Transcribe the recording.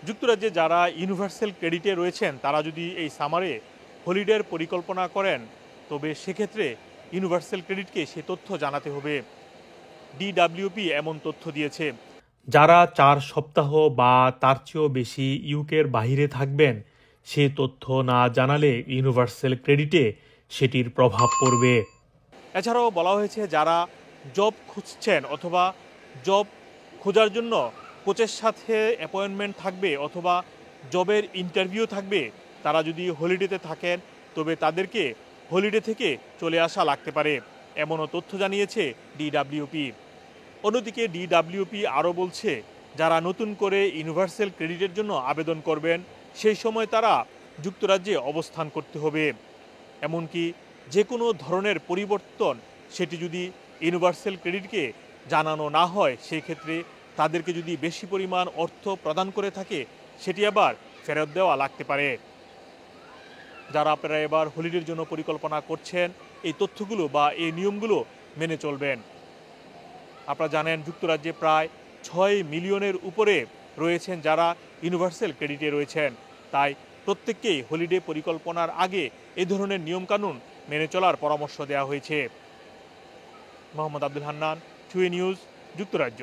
যুক্তরাজ্যে যারা ইউনিভার্সাল ক্রেডিটে রয়েছেন তারা যদি এই সামারে হলিডের পরিকল্পনা করেন তবে সেক্ষেত্রে ইউনিভার্সাল ক্রেডিটকে সে তথ্য জানাতে হবে। ডিডব্লিউপি এমন তথ্য দিয়েছে, যারা 4 সপ্তাহ বা তার চেয়েও বেশি ইউকের বাহিরে থাকবেন সে তথ্য না জানালে ইউনিভার্সাল ক্রেডিটে সেটির প্রভাব পড়বে। এছাড়াও বলা হয়েছে যারা জব খুঁজছেন অথবা জব খোঁজার জন্য কোচের সাথে অ্যাপয়েন্টমেন্ট থাকবে অথবা জবের ইন্টারভিউ থাকবে, তারা যদি হলিডেতে থাকেন তবে তাদেরকে হলিডে থেকে চলে আসা লাগতে পারে, এমনও তথ্য জানিয়েছে ডিডব্লিউপি। অন্যদিকে ডিডব্লিউপি আরও বলছে যারা নতুন করে ইউনিভার্সাল ক্রেডিটের জন্য আবেদন করবেন সেই সময় তারা যুক্তরাজ্যে অবস্থান করতে হবে। এমনকি যে কোনো ধরনের পরিবর্তন সেটি যদি ইউনিভার্সাল ক্রেডিটকে জানানো না হয় সেই ক্ষেত্রে তাদেরকে যদি বেশি পরিমাণ অর্থ প্রদান করে থাকে সেটি আবার ফেরত দেওয়া লাগতে পারে। যারা আপনারা এবার হলিডের জন্য পরিকল্পনা করছেন এই তথ্যগুলো বা এই নিয়মগুলো মেনে চলবেন। আপনারা জানেন যুক্তরাজ্যে প্রায় 6 মিলিয়নের উপরে রয়েছেন যারা ইউনিভার্সাল ক্রেডিটে রয়েছেন, তাই প্রত্যেককেই হলিডে পরিকল্পনার আগে এই ধরনের নিয়মকানুন মেনে চলার পরামর্শ দেওয়া হয়েছে। মোহাম্মদ আব্দুল হান্নান, 2 নিউজ, যুক্তরাজ্য।